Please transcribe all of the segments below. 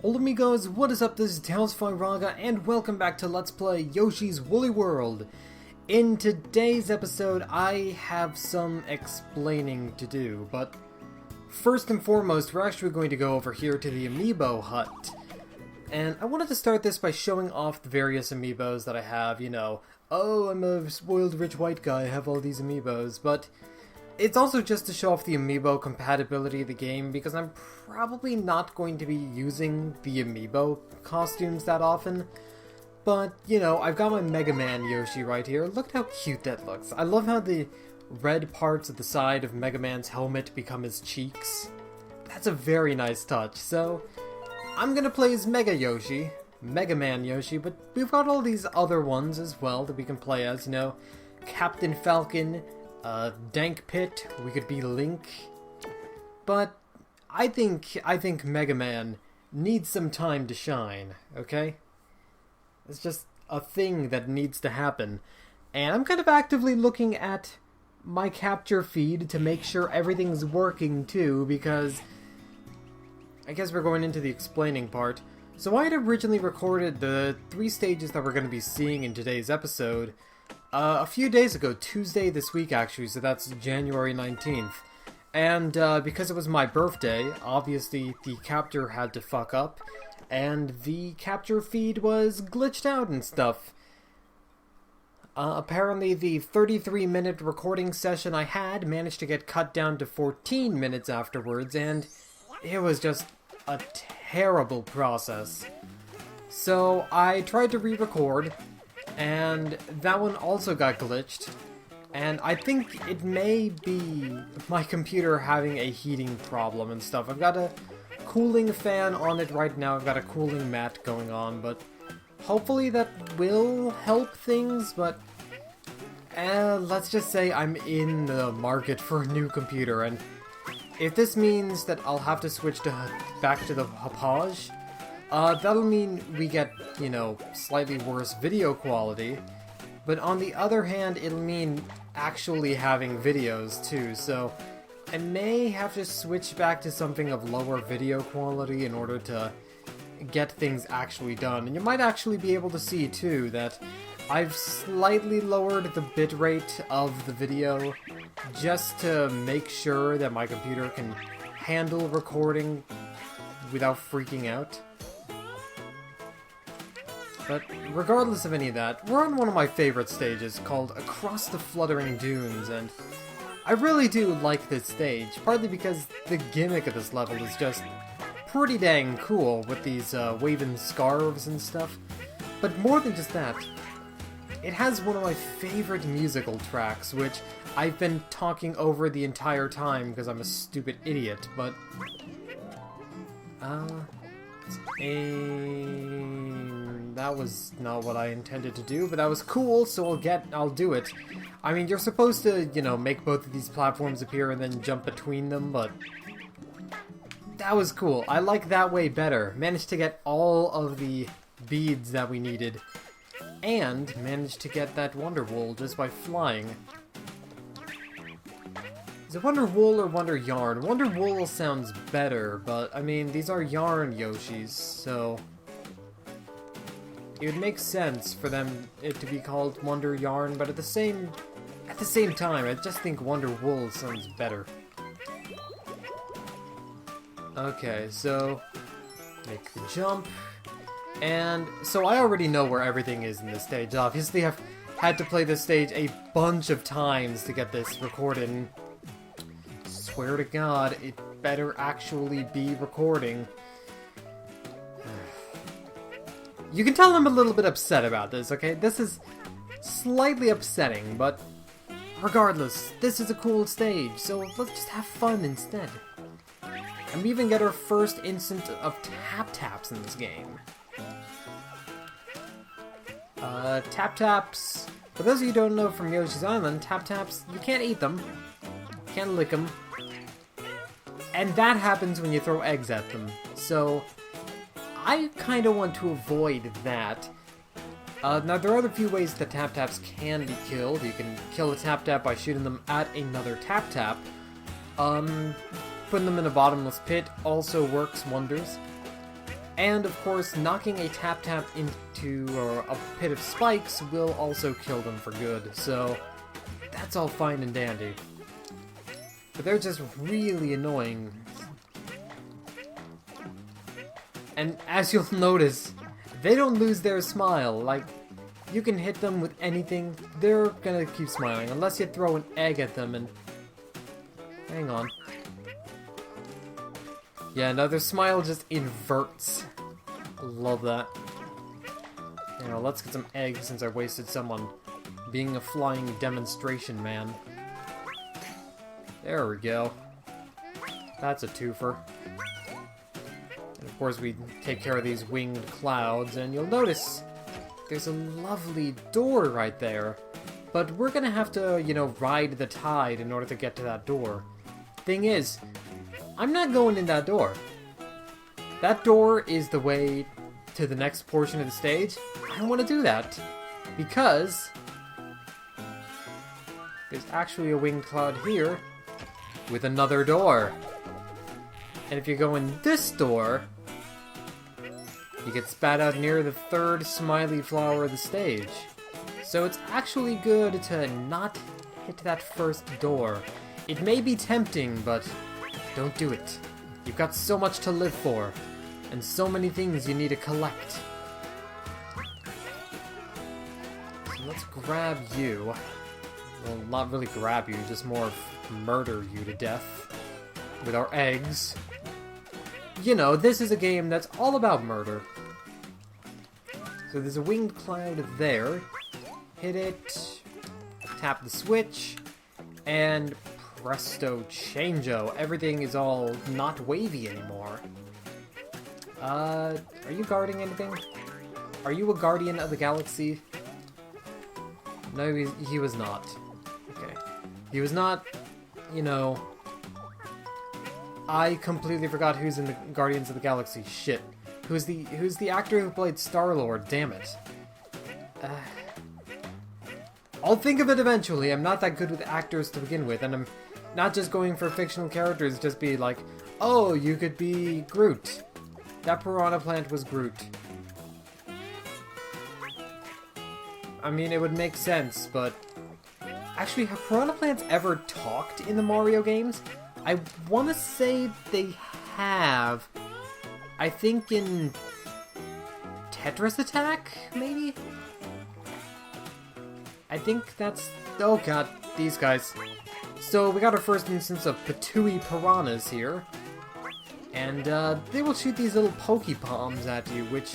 Hola amigos, what is up? This is Raga, and welcome back to Let's Play Yoshi's Woolly World. In today's episode, I have some explaining to do, but first and foremost, we're actually going to go over here to the Amiibo hut. And I wanted to start this by showing off the various Amiibos that I have, you know. Oh, I'm a spoiled rich white guy, I have all these Amiibos, but it's also just to show off the Amiibo compatibility of the game, because I'm probably not going to be using the Amiibo costumes that often. But, you know, I've got my Mega Man Yoshi right here. Look at how cute that looks. I love how the red parts at the side of Mega Man's helmet become his cheeks. That's a very nice touch. So, I'm gonna play as Mega Yoshi, Mega Man Yoshi, but we've got all these other ones as well that we can play as, you know. Captain Falcon, Dank Pit, we could be Link, but I think Mega Man needs some time to shine, okay? It's just a thing that needs to happen, and I'm kind of actively looking at my capture feed to make sure everything's working too, because I guess we're going into the explaining part. So I had originally recorded the 3 stages that we're going to be seeing in today's episode a few days ago, Tuesday this week actually, so that's January 19th. And because it was my birthday, obviously the capture had to fuck up, and the capture feed was glitched out and stuff. Apparently the 33-minute recording session I had managed to get cut down to 14 minutes afterwards, and it was just a terrible process. So I tried to re-record, and that one also got glitched, and I think it may be my computer having a heating problem and stuff. I've got a cooling fan on it right now, I've got a cooling mat going on, but hopefully that will help things, but let's just say I'm in the market for a new computer, and if this means that I'll have to switch back to the Hauppauge, that'll mean we get, you know, slightly worse video quality, but on the other hand, it'll mean actually having videos too, so I may have to switch back to something of lower video quality in order to get things actually done. And you might actually be able to see too that I've slightly lowered the bitrate of the video just to make sure that my computer can handle recording without freaking out. But regardless of any of that, we're on one of my favorite stages called Across the Fluttering Dunes, and I really do like this stage, partly because the gimmick of this level is just pretty dang cool with these waving scarves and stuff. But more than just that, it has one of my favorite musical tracks, which I've been talking over the entire time because I'm a stupid idiot, but that was not what I intended to do, but that was cool, so I'll do it. I mean, you're supposed to, you know, make both of these platforms appear and then jump between them, but that was cool. I like that way better. Managed to get all of the beads that we needed, and managed to get that Wonder Wool just by flying. Is it Wonder Wool or Wonder Yarn? Wonder Wool sounds better, but I mean, these are yarn Yoshis, so it would make sense for it to be called Wonder Yarn, but at the same time, I just think Wonder Wool sounds better. Okay, so make the jump, and so I already know where everything is in this stage. Obviously, I've had to play this stage a bunch of times to get this recorded, and swear to God, it better actually be recording. You can tell I'm a little bit upset about this, okay? This is slightly upsetting, but regardless, this is a cool stage, so let's just have fun instead. And we even get our first instance of tap-taps in this game. Tap-taps, for those of you who don't know from Yoshi's Island, tap-taps, you can't eat them, can't lick them, and that happens when you throw eggs at them, so I kind of want to avoid that. Now, there are other few ways that tap-taps can be killed. You can kill a tap-tap by shooting them at another tap-tap. Putting them in a bottomless pit also works wonders. And of course, knocking a tap-tap into a pit of spikes will also kill them for good, so that's all fine and dandy. But they're just really annoying. And as you'll notice, they don't lose their smile. Like, you can hit them with anything, they're gonna keep smiling, unless you throw an egg at them and... Hang on. Yeah, no, their smile just inverts. Love that. You know, let's get some eggs since I wasted some on being a flying demonstration man. There we go. That's a twofer. And of course we take care of these winged clouds, and you'll notice there's a lovely door right there. But we're gonna have to, you know, ride the tide in order to get to that door. Thing is, I'm not going in that door. That door is the way to the next portion of the stage. I don't want to do that. Because there's actually a winged cloud here with another door. And if you go in this door, you get spat out near the third smiley flower of the stage. So it's actually good to not hit that first door. It may be tempting, but don't do it. You've got so much to live for, and so many things you need to collect. So let's grab you. Well, not really grab you, just more murder you to death with our eggs. You know, this is a game that's all about murder. So there's a winged cloud there. Hit it, tap the switch, and presto changeo. Everything is all not wavy anymore. Are you guarding anything? Are you a guardian of the galaxy? No, he was not. Okay. He was not, you know... I completely forgot who's in the Guardians of the Galaxy. Shit. Who's the actor who played Star-Lord? Damn it. I'll think of it eventually. I'm not that good with actors to begin with, and I'm not just going for fictional characters, just be like, oh, you could be Groot. That piranha plant was Groot. I mean, it would make sense, but... Actually, have piranha plants ever talked in the Mario games? I want to say they have. I think in... Tetris Attack, maybe? I think that's... Oh god, these guys. So, we got our first instance of Patooey piranhas here. And, they will shoot these little Pokepoms at you, which...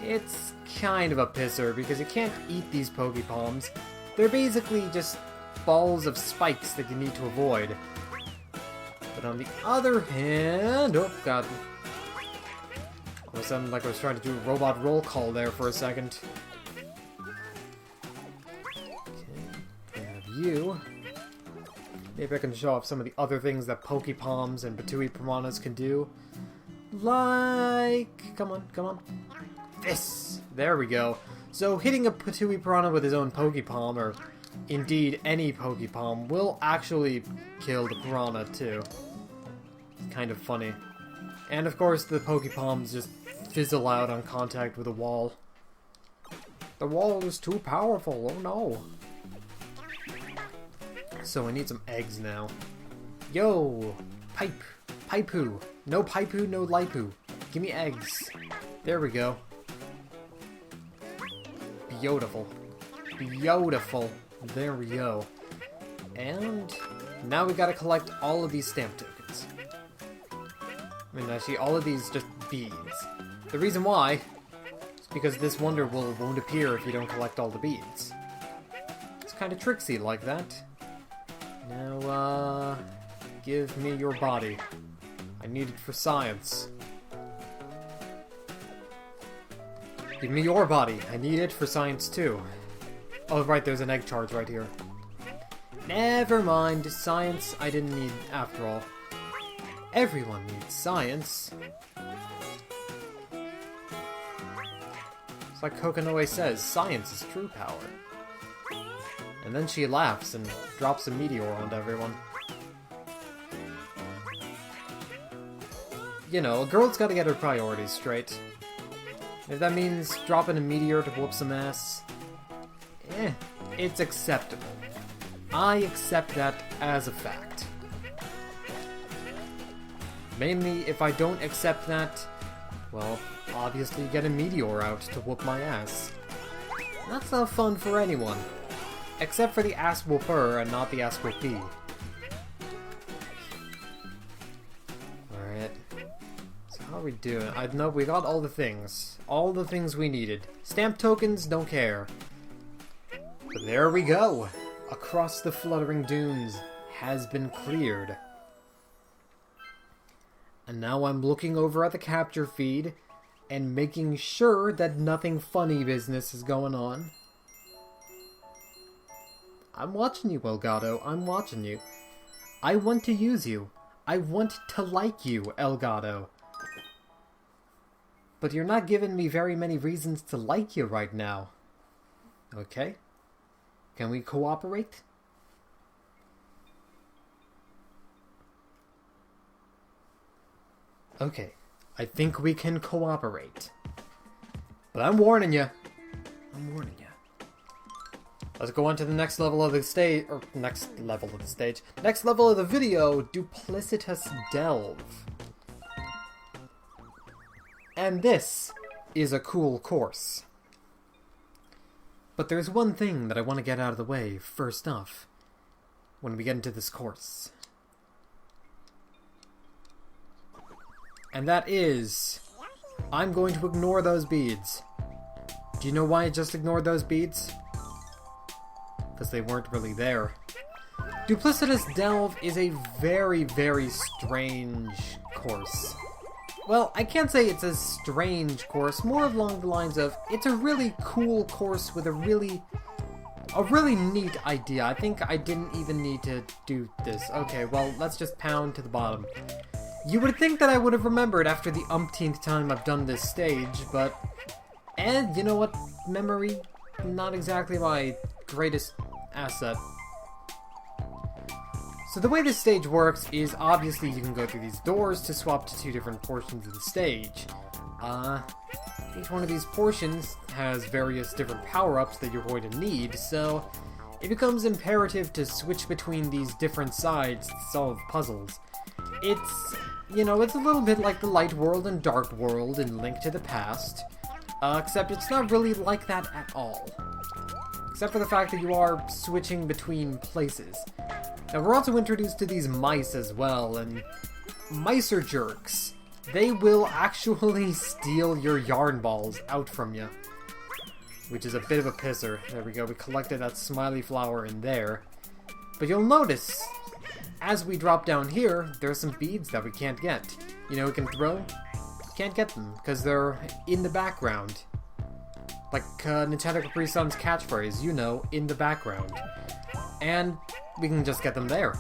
It's kind of a pisser, because you can't eat these Pokepoms. They're basically just balls of spikes that you need to avoid. But on the other hand... Oh, god. All of a sudden, like I was trying to do a robot roll call there for a second. Okay, have you. Maybe I can show off some of the other things that Pokepoms and Patooey piranhas can do. Like... Come on, come on. This! There we go. So, hitting a Patooey piranha with his own Pokepom, or indeed any Pokepom, will actually kill the piranha, too. Kind of funny. And of course, the Pokepoms just fizzle out on contact with a wall. The wall is too powerful, oh no. So I need some eggs now. Yo! Pipe! Paipu! No Paipu, no Laipu. Give me eggs. There we go. Beautiful. Beautiful. There we go. And now we gotta collect all of these stamp tokens. I mean, actually, all of these just beads. The reason why is because this wonder won't appear if you don't collect all the beads. It's kind of tricksy like that. Now, give me your body. I need it for science. Give me your body. I need it for science too. Oh, right, there's an egg charge right here. Never mind. Science I didn't need after all. Everyone needs science. It's like Kokonoe says, science is true power. And then she laughs and drops a meteor onto everyone. you know, a girl's gotta get her priorities straight. If that means dropping a meteor to whoop some ass, it's acceptable. I accept that as a fact. Mainly, if I don't accept that, well, obviously get a meteor out to whoop my ass. That's not fun for anyone. Except for the ass whooper and not the ass whoopee. Alright. So how are we doing? I know we got all the things. All the things we needed. Stamp tokens, don't care. But there we go! Across the fluttering dunes has been cleared. And now I'm looking over at the capture feed and making sure that nothing funny business is going on. I'm watching you, Elgato. I'm watching you. I want to use you. I want to like you, Elgato. But you're not giving me very many reasons to like you right now. Okay? Can we cooperate? Okay, I think we can cooperate. But I'm warning you. I'm warning you. Let's go on to the next level of the stage, or next level of the stage. Next level of the video, Duplicitous Delve. And this is a cool course. But there's one thing that I want to get out of the way first off, when we get into this course. And that is, I'm going to ignore those beads. Do you know why I just ignored those beads? Because they weren't really there. Duplicitous Delve is a very, very strange course. Well, I can't say it's a strange course, more along the lines of, it's a really cool course with a really neat idea. I think I didn't even need to do this. Okay, well, let's just pound to the bottom. You would think that I would have remembered after the umpteenth time I've done this stage, but... And, you know what? Memory, not exactly my greatest asset. So the way this stage works is, obviously you can go through these doors to swap to two different portions of the stage. Each one of these portions has various different power-ups that you're going to need, so it becomes imperative to switch between these different sides to solve puzzles. It's, you know, it's a little bit like the Light World and Dark World in Link to the Past, except it's not really like that at all. Except for the fact that you are switching between places. Now, we're also introduced to these mice as well, and mice are jerks. They will actually steal your yarn balls out from you, which is a bit of a pisser. There we go, we collected that smiley flower in there. But you'll notice, as we drop down here, there are some beads that we can't get. You know, we can throw, can't get them, because they're in the background. Like Nintendo Capri Sun's catchphrase, you know, in the background. And we can just get them there,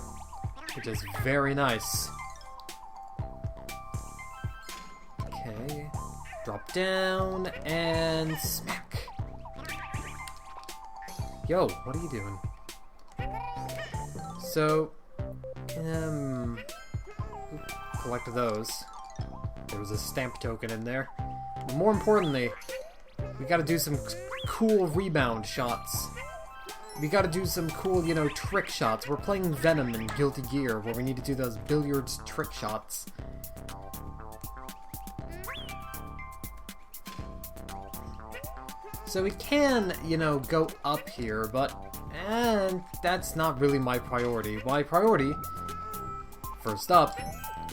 which is very nice. Okay, drop down, and smack. Yo, what are you doing? So, collect those. There was a stamp token in there. But more importantly, we gotta do some cool rebound shots. We gotta do some cool, you know, trick shots. We're playing Venom in Guilty Gear, where we need to do those billiards trick shots. So we can, you know, go up here, but that's not really my priority. My priority, first up,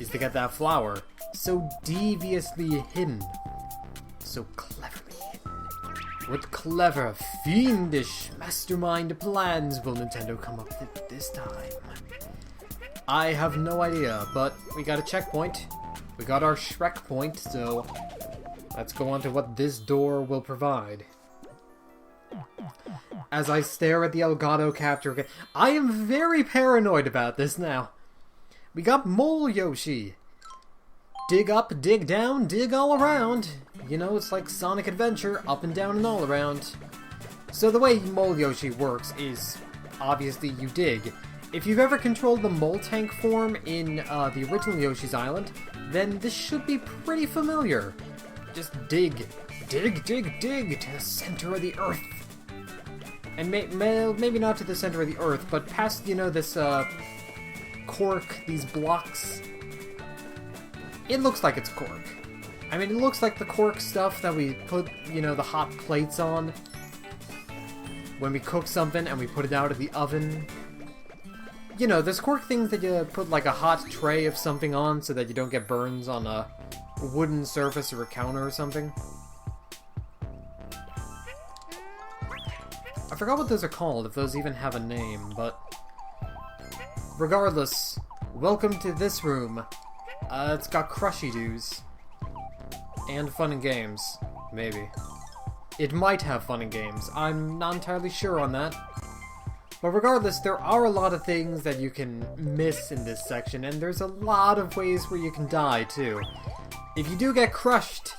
is to get that flower. So deviously hidden. So cleverly hidden. What clever, fiendish, mastermind plans will Nintendo come up with this time? I have no idea, but we got a checkpoint. We got our Shrek point, so let's go on to what this door will provide. As I stare at the Elgato capture, I am very paranoid about this now. We got Mole Yoshi. Dig up, dig down, dig all around. You know, it's like Sonic Adventure, up and down and all around. So the way Mole Yoshi works is, obviously you dig, If you've ever controlled the Moltank form in the original Yoshi's Island, then this should be pretty familiar. Just dig. Dig, dig, dig to the center of the earth. And maybe not to the center of the earth, but past, you know, this cork, these blocks. It looks like it's cork. I mean, it looks like the cork stuff that we put, you know, the hot plates on when we cook something and we put it out of the oven. You know, there's cork things that you put like a hot tray of something on so that you don't get burns on a wooden surface or a counter or something. I forgot what those are called, if those even have a name, but regardless, welcome to this room. It's got crushy-doos. And fun and games. Maybe. It might have fun and games. I'm not entirely sure on that. But regardless, there are a lot of things that you can miss in this section, and there's a lot of ways where you can die, too. If you do get crushed,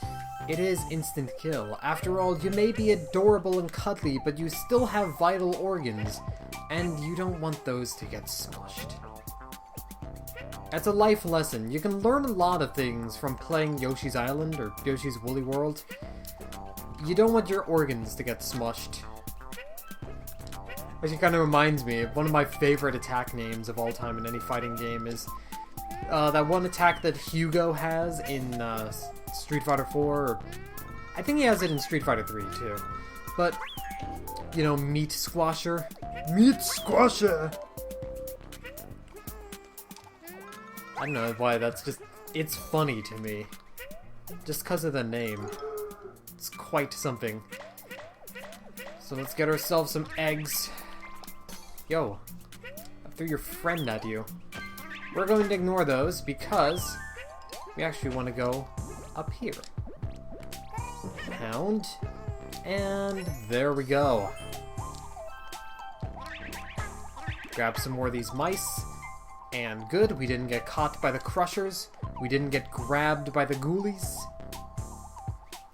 it is instant kill. After all, you may be adorable and cuddly, but you still have vital organs, and you don't want those to get smushed. That's a life lesson. You can learn a lot of things from playing Yoshi's Island or Yoshi's Woolly World. You don't want your organs to get smushed. Which kind of reminds me of one of my favorite attack names of all time in any fighting game is that one attack that Hugo has in Street Fighter 4, or I think he has it in Street Fighter 3 too. But, you know, Meat Squasher. Meat Squasher! I don't know why, that's just, it's funny to me. Just because of the name. It's quite something. So let's get ourselves some eggs. Yo, I threw your friend at you. We're going to ignore those because we actually want to go up here. Pound. And there we go. Grab some more of these mice. And good, we didn't get caught by the crushers. We didn't get grabbed by the ghoulies.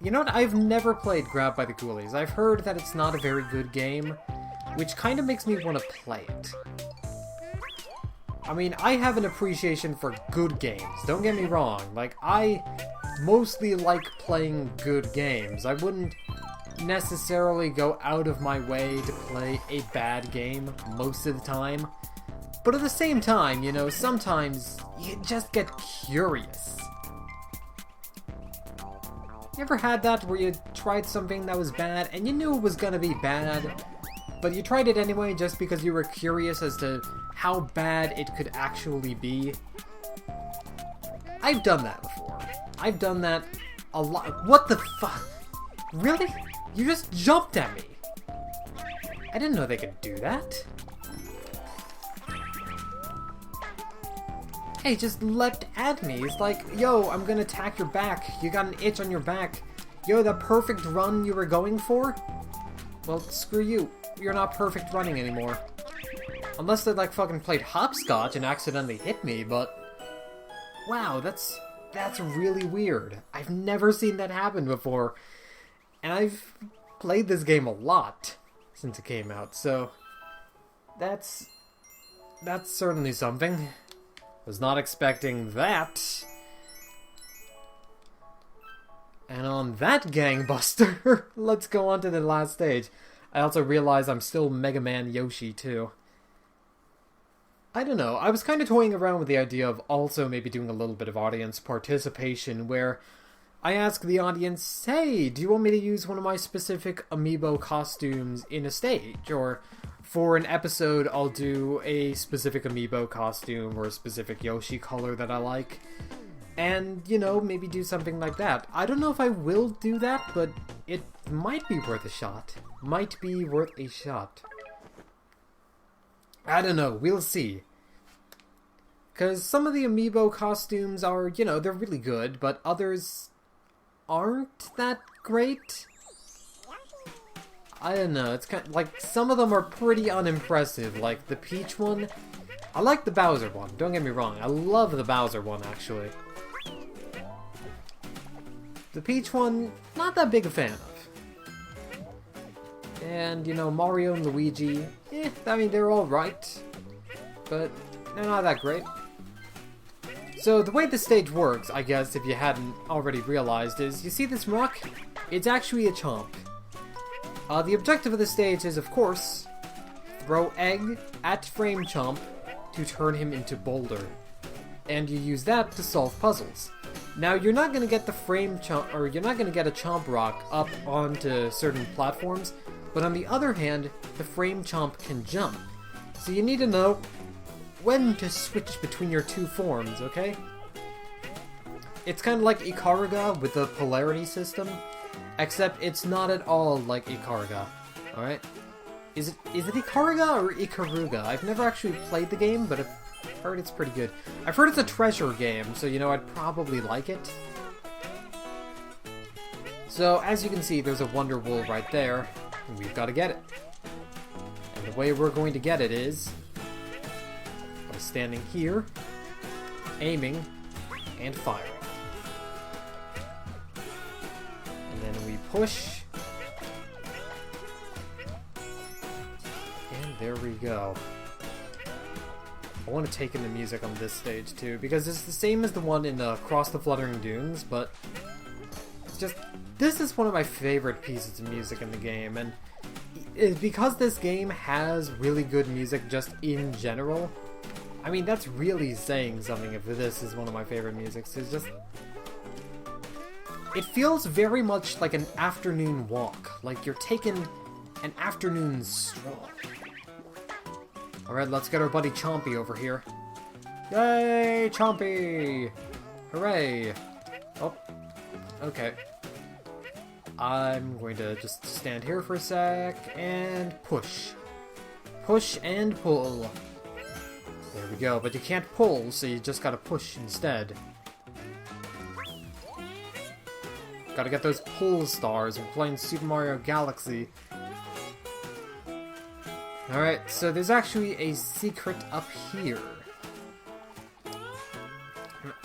You know what? I've never played Grabbed by the Ghoulies. I've heard that it's not a very good game, which kind of makes me want to play it. I mean, I have an appreciation for good games. Don't get me wrong. Like, I mostly like playing good games. I wouldn't necessarily go out of my way to play a bad game most of the time. But at the same time, you know, sometimes you just get curious. You ever had that where you tried something that was bad and you knew it was gonna be bad, but you tried it anyway just because you were curious as to how bad it could actually be? I've done that before. I've done that a lot. What the fuck? Really? You just jumped at me. I didn't know they could do that. Hey, just leapt at me. It's like, yo, I'm gonna attack your back. You got an itch on your back. Yo, the perfect run you were going for? Well, screw you. You're not perfect running anymore. Unless they, like, fucking played hopscotch and accidentally hit me, but... Wow, that's really weird. I've never seen that happen before. And I've played this game a lot since it came out, so... That's certainly something. Was not expecting that. And on that gangbuster, let's go on to the last stage. I also realize I'm still Mega Man Yoshi too. I don't know, I was kind of toying around with the idea of also maybe doing a little bit of audience participation where I ask the audience, hey, do you want me to use one of my specific amiibo costumes in a stage? Or for an episode, I'll do a specific amiibo costume or a specific Yoshi color that I like. And, you know, maybe do something like that. I don't know if I will do that, but it might be worth a shot. Might be worth a shot. I don't know, we'll see. Because some of the amiibo costumes are, you know, they're really good, but others aren't that great. I don't know, it's kind of, like, some of them are pretty unimpressive, like the Peach one. I like the Bowser one, don't get me wrong, I love the Bowser one, actually. The Peach one, not that big a fan of. And, you know, Mario and Luigi, I mean, they're alright. but they're not that great. So the way the stage works, I guess, if you hadn't already realized, is you see this rock? It's actually a chomp. The objective of the stage is, of course, throw egg at Frame Chomp to turn him into boulder. And you use that to solve puzzles. Now, you're not going to get the Frame Chomp, or you're not going to get a Chomp Rock up onto certain platforms, but on the other hand, the Frame Chomp can jump. So you need to know when to switch between your two forms, okay? It's kind of like Ikaruga with the polarity system, except it's not at all like Ikaruga, alright? Is it Ikaruga or Ikaruga? I've never actually played the game, but I've heard it's pretty good. I've heard it's a treasure game, so you know I'd probably like it. So, as you can see, there's a Wonder Wool right there, and we've got to get it. And the way we're going to get it is by standing here, aiming, and firing. And then we push. And there we go. I want to take in the music on this stage too, because it's the same as the one in Across the Fluttering Dunes, but it's just, this is one of my favorite pieces of music in the game, and because this game has really good music just in general, I mean, that's really saying something if this is one of my favorite musics. It's just, it feels very much like an afternoon walk, like you're taking an afternoon stroll. Alright, let's get our buddy Chompy over here. Yay, Chompy! Hooray! Oh, okay. I'm going to just stand here for a sec and push. Push and pull. There we go, but you can't pull, so you just gotta push instead. Gotta get those pull stars. We're playing Super Mario Galaxy. Alright, so there's actually a secret up here.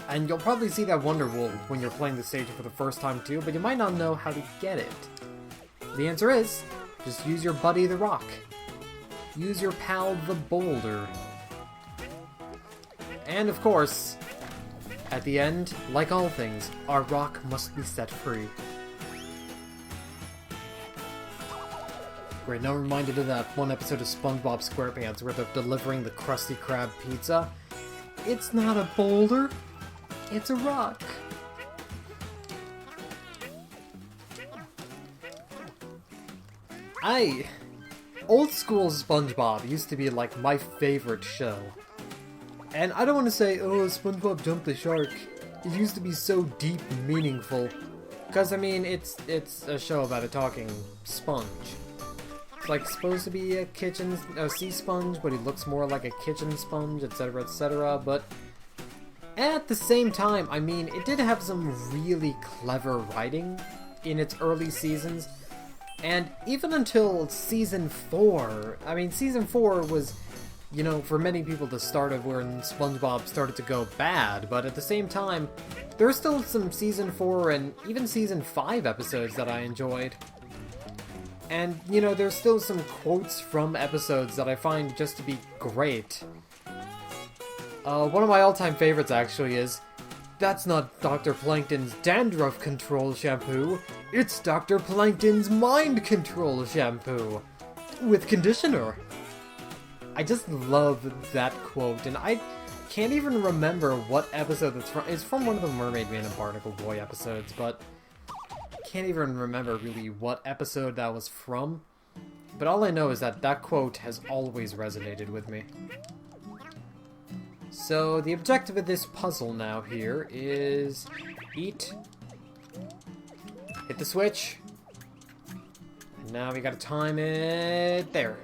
And you'll probably see that Wonder Wool when you're playing the stage for the first time too, but you might not know how to get it. The answer is, just use your buddy the rock. Use your pal the boulder. And of course, at the end, like all things, our rock must be set free. Great, now I'm reminded of that one episode of SpongeBob SquarePants where they're delivering the Krusty Krab pizza. It's not a boulder, it's a rock. Old school SpongeBob used to be like my favorite show. And I don't want to say, oh, SpongeBob jumped the shark. It used to be so deep and meaningful. Because, I mean, it's a show about a talking sponge. It's like supposed to be a sea sponge, but he looks more like a kitchen sponge, etc., etc. But at the same time, I mean, it did have some really clever writing in its early seasons. And even until Season 4, I mean, Season 4 was, you know, for many people the start of when SpongeBob started to go bad, but at the same time, there are still some Season 4 and even Season 5 episodes that I enjoyed. And, you know, there's still some quotes from episodes that I find just to be great. One of my all-time favorites, actually, is, "That's not Dr. Plankton's dandruff control shampoo, it's Dr. Plankton's mind control shampoo! With conditioner!" I just love that quote, and I can't even remember what episode it's from. It's from one of the Mermaid Man and Barnacle Boy episodes, but can't even remember really what episode that was from. But all I know is that that quote has always resonated with me. So the objective of this puzzle now here is eat, hit the switch, and now we gotta time it there.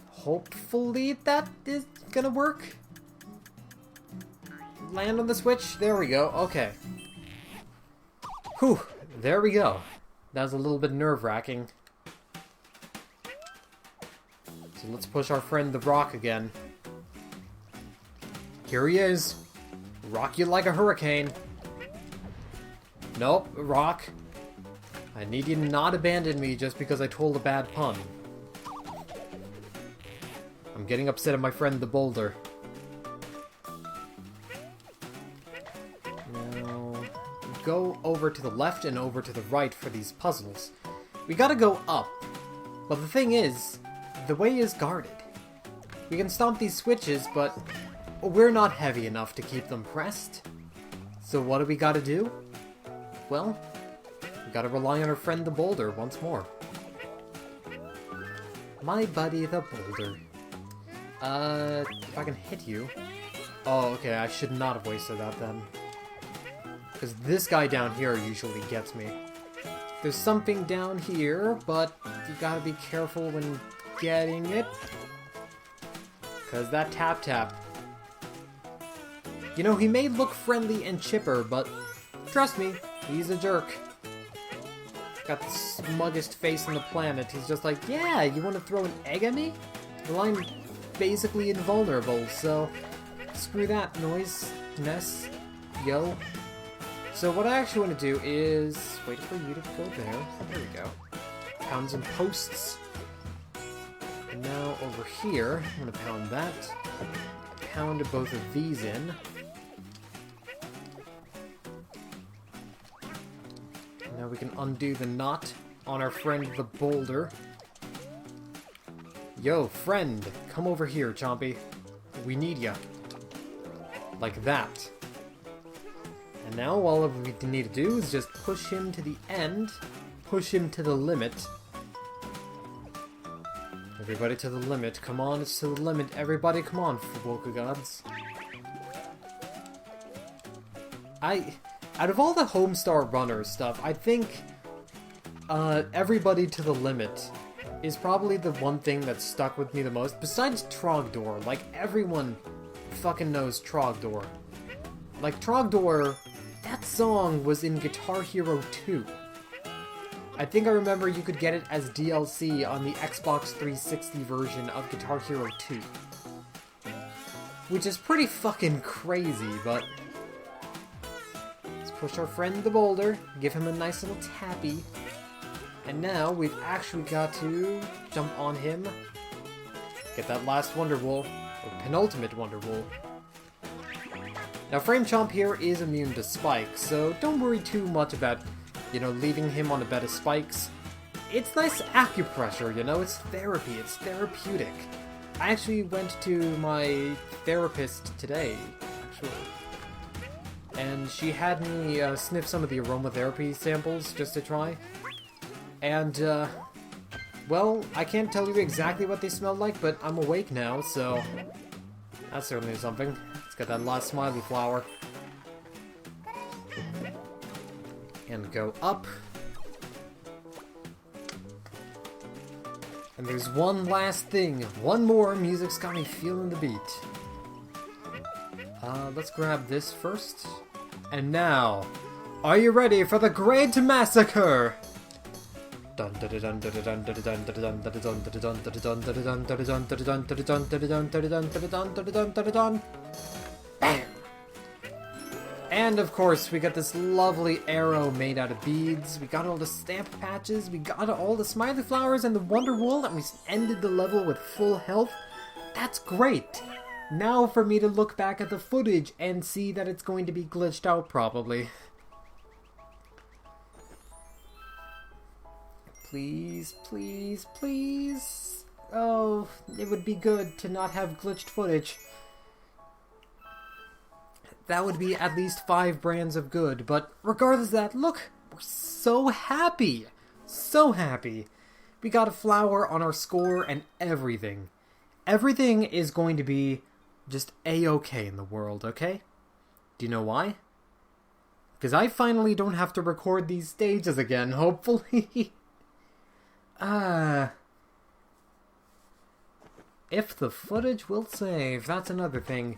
Hopefully that is gonna work. Land on the switch, there we go, okay. Whew, there we go. That was a little bit nerve-wracking. So let's push our friend the rock again. Here he is. Rock you like a hurricane. Nope, rock. I need you to not abandon me just because I told a bad pun. I'm getting upset at my friend the boulder. Now, go over to the left and over to the right for these puzzles. We gotta go up. But the thing is, the way is guarded. We can stomp these switches, but we're not heavy enough to keep them pressed. So what do we gotta do? Well, we gotta rely on our friend the boulder once more. My buddy the boulder. If I can hit you... Oh, okay, I should not have wasted that then. Because this guy down here usually gets me. There's something down here, but you gotta be careful when getting it. Because that tap-tap... You know, he may look friendly and chipper, but trust me, he's a jerk. Got the smuggest face on the planet. He's just like, yeah, you want to throw an egg at me? Well, I'm basically invulnerable, so screw that noise, mess, yo. So what I actually want to do is wait for you to go there. There we go. Pound some posts. And now over here, I'm going to pound that. Pound both of these in. Now we can undo the knot on our friend the boulder. Yo, friend, come over here, Chompy. We need ya. Like that. And now all we need to do is just push him to the end. Push him to the limit. Everybody to the limit. Come on, it's to the limit. Everybody, come on, Woka Gods. Out of all the Homestar Runner stuff, I think everybody to the limit is probably the one thing that stuck with me the most, besides Trogdor. Like, everyone fucking knows Trogdor. Like, Trogdor, that song was in Guitar Hero 2. I think I remember you could get it as DLC on the Xbox 360 version of Guitar Hero 2. Which is pretty fucking crazy, but... Push our friend the boulder, give him a nice little tappy. And now we've actually got to jump on him. Get that last Wonder Wool, or penultimate Wonder Wool. Now Frame Chomp here is immune to spikes, so don't worry too much about, you know, leaving him on a bed of spikes. It's nice acupressure, you know, it's therapy, it's therapeutic. I actually went to my therapist today, actually. And she had me sniff some of the aromatherapy samples just to try. And, well, I can't tell you exactly what they smelled like, but I'm awake now, so that's certainly something. Let's get that last smiley flower. And go up. And there's one last thing. One more. Music's got me feeling the beat. Let's grab this first. And now, are you ready for the Great Massacre? Bam! And of course, we got this lovely arrow made out of beads. We got all the stamp patches. We got all the smiley flowers and the Wonder Wool, and we ended the level with full health. That's great! Now for me to look back at the footage and see that it's going to be glitched out, probably. Please, please, please. Oh, it would be good to not have glitched footage. That would be at least 5 brands of good, but regardless of that, look, we're so happy. So happy. We got a flower on our score and everything. Everything is going to be just A-okay in the world, okay? Do you know why? Because I finally don't have to record these stages again, hopefully. If the footage will save, that's another thing.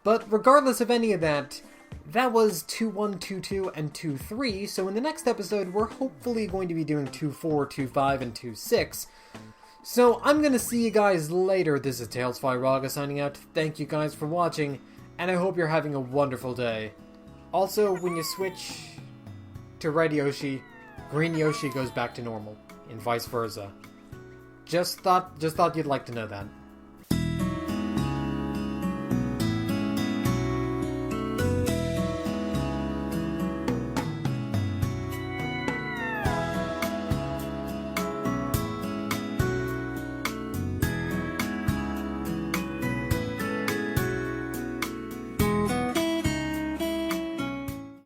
But regardless of any of that, that was 2-1, 2-2, and 2-3, so in the next episode, we're hopefully going to be doing 2-4, 2-5, and 2-6. So I'm gonna see you guys later. This is TalesFlyRaga signing out. Thank you guys for watching, and I hope you're having a wonderful day. Also, when you switch to Red Yoshi, Green Yoshi goes back to normal, and vice versa. Just thought you'd like to know that.